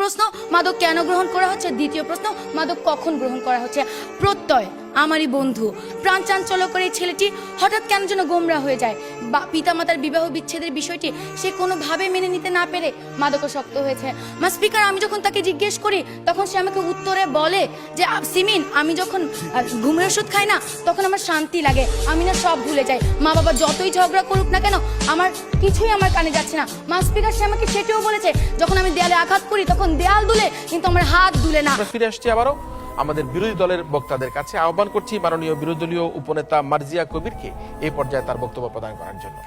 প্রশ্ন, মাদক কেন গ্রহণ করা হচ্ছে। দ্বিতীয় প্রশ্ন, মাদক কখন গ্রহণ করা হচ্ছে। প্রত্যয় আমারই বন্ধু, প্রাণ চাঞ্চল্যকর এই ছেলেটি হঠাৎ কেন যেন গোমরা হয়ে যায়। বা পিতামাতার বিবাহ বিচ্ছেদের বিষয়টি সে কোনোভাবে মেনে নিতে না পেরে মাদকাসক্ত হয়েছে। মা স্পিকার, আমি যখন তাকে জিজ্ঞেস করি তখন সে আমাকে উত্তরে বলে যে সিমিন, আমি যখন ঘুমের ওষুধ খাই না তখন আমার শান্তি লাগে, আমি না সব ভুলে যাই। মা বাবা যতই ঝগড়া করুক না কেন আমার কিছুই আমার কানে যাচ্ছে না। মা স্পিকার, সে আমাকে সেটিও বলেছে যখন আমি দেয়ালে আঘাত করি তখন দেয়াল দুলে কিন্তু আমার হাত দুলে না। ফিরে আসছি আবারও আমাদের বিরোধী দলের বক্তাদের কাছে। আহ্বান করছি মাননীয় বিরোধী দলীয় উপনেতা মার্জিয়া কবিরকে এই পর্যায়ে তার বক্তব্য প্রদান করার জন্য।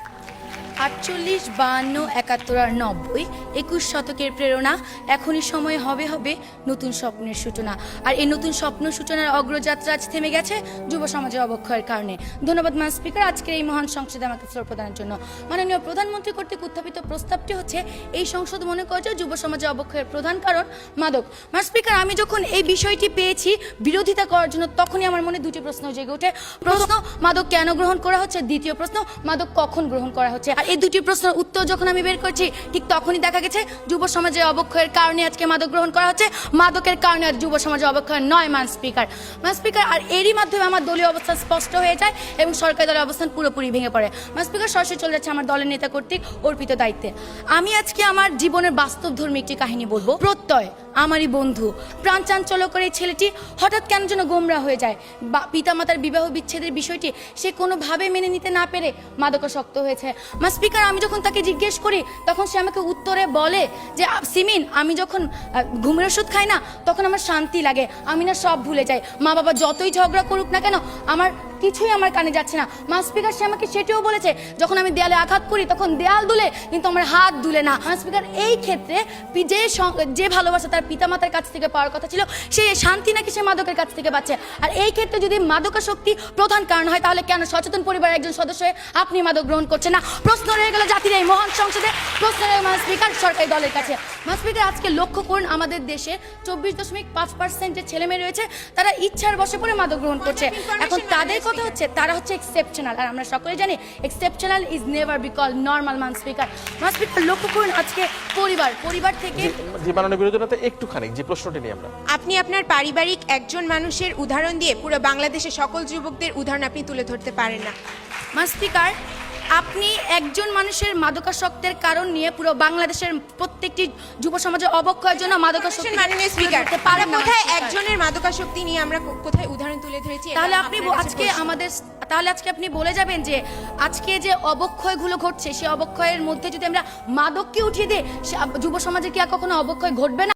48, 52, 71 আর 90, 21 শতকের প্রেরণা। এখনই সময় হবে হবে নতুন স্বপ্নের সূচনা। আর এই নতুন স্বপ্ন সূচনার অগ্রযাত্রা আজ থেমে গেছে যুব সমাজের অবক্ষয়ের কারণে। ধন্যবাদ মা স্পিকার, আজকের এই মহান সংসদে আমাকে ফ্লোর প্রদানের জন্য। মাননীয় প্রধানমন্ত্রী কর্তৃক উত্থাপিত প্রস্তাবটি হচ্ছে এই সংসদ মনে করে যে যুব সমাজের অবক্ষয়ের প্রধান কারণ মাদক। মা স্পিকার, আমি যখন এই বিষয়টি পেয়েছি বিরোধিতা করার জন্য তখনই আমার মনে দুটি প্রশ্ন জেগে ওঠে। প্রশ্ন, মাদক কেন গ্রহণ করা হচ্ছে। দ্বিতীয় প্রশ্ন, মাদক কখন গ্রহণ করা হচ্ছে। আর এই দুটি প্রশ্নের উত্তর যখন আমি বের করছি ঠিক তখনই দেখা গেছে যুব সমাজের অবক্ষয়ের কারণে আজকে মাদক গ্রহণ করা হচ্ছে, মাদকের কারণে আজ যুব সমাজের অবক্ষয় নয়। মা স্পিকার, আর এরই মাধ্যমে আমার দলীয় অবস্থান স্পষ্ট হয়ে যায় এবং সরকারি দলের অবস্থান পুরোপুরি ভেঙে পড়ে। মা স্পিকার, সরাসরি চলে যাচ্ছে আমার দলের নেতা কর্তৃক অর্পিত দায়িত্বে। আমি আজকে আমার জীবনের বাস্তবধর্মী একটি কাহিনী বলবো। প্রত্যয় আমারই বন্ধু, প্রাণ চাঞ্চল্যকর এই ছেলেটি হঠাৎ কেন যেন গোমরা হয়ে যায়। বা পিতামাতার বিবাহ বিচ্ছেদের বিষয়টি সে কোনোভাবে মেনে নিতে না পেরে মাদকাসক্ত হয়েছে। মা স্পিকার, আমি যখন তাকে জিজ্ঞেস করি তখন সে আমাকে উত্তরে বলে যে সিমিন, আমি যখন ঘুমের ওষুধ খাই না তখন আমার শান্তি লাগে, আমি না সব ভুলে যাই। মা বাবা যতই ঝগড়া করুক না কেন আমার কিছুই আমার কানে যাচ্ছে না। মা স্পিকার, সে আমাকে সেটিও বলেছে যখন আমি দেয়ালে আঘাত করি তখন দেয়াল দুলে কিন্তু আমার হাত দুলে না। মা স্পিকার, এই ক্ষেত্রে যে ভালোবাসা তার পিতামাতার কাছ থেকে পাওয়ার কথা ছিল সেই শান্তি নাকি সে মাদকের কাছ থেকে পাচ্ছে। আর এই ক্ষেত্রে যদি মাদকাসক্তি প্রধান কারণ হয় তাহলে কেন সচেতন পরিবারের একজন সদস্য হয়ে আপনি মাদক গ্রহণ করছেন না। প্রশ্ন রয়ে গেল জাতির এই মহান সংসদে, প্রশ্ন রয়ে মা স্পিকার সরকারি দলের কাছে। মা স্পিকার, আজকে লক্ষ্য করুন আমাদের দেশে 24.5% যে ছেলে মেয়ে রয়েছে তারা ইচ্ছার বশে পড়ে মাদক গ্রহণ করছে। এখন তাদের কথা হচ্ছে তারা হচ্ছে এক্সেপশনাল, আর আমরা সকলে জানি exceptional is never be called normal. মা স্পিকার, লক্ষ্য করুন আজকে পরিবার থেকে যে মাননীয় বিরোধী নেতা একটুখানি যে প্রশ্নটি নিয়ে আমরা আপনি আপনার পারিবারিক একজন মানুষের উদাহরণ দিয়ে পুরো বাংলাদেশের সকল যুবকদের উদাহরণ আপনি তুলে ধরতে পারেন না। মা স্পিকার, আপনি একজন মানুষের মাদকাসক্তের কারণ নিয়ে পুরো বাংলাদেশের প্রত্যেকটি যুব সমাজের অবক্ষয়ের জন্য মাদকাসক্তি মাননীয় স্পিকার, কোথায় একজনের মাদকাসক্তি নিয়ে আমরা কোথায় উদাহরণ তুলে ধরেছি। তাহলে আজকে আপনি বলে যাবেন যে আজকে যে অবক্ষয়গুলো ঘটছে সেই অবক্ষয়ের মধ্যে যদি আমরা মাদককে উঠিয়ে দিই যুব সমাজে কি আর কখনো অবক্ষয় ঘটবে না।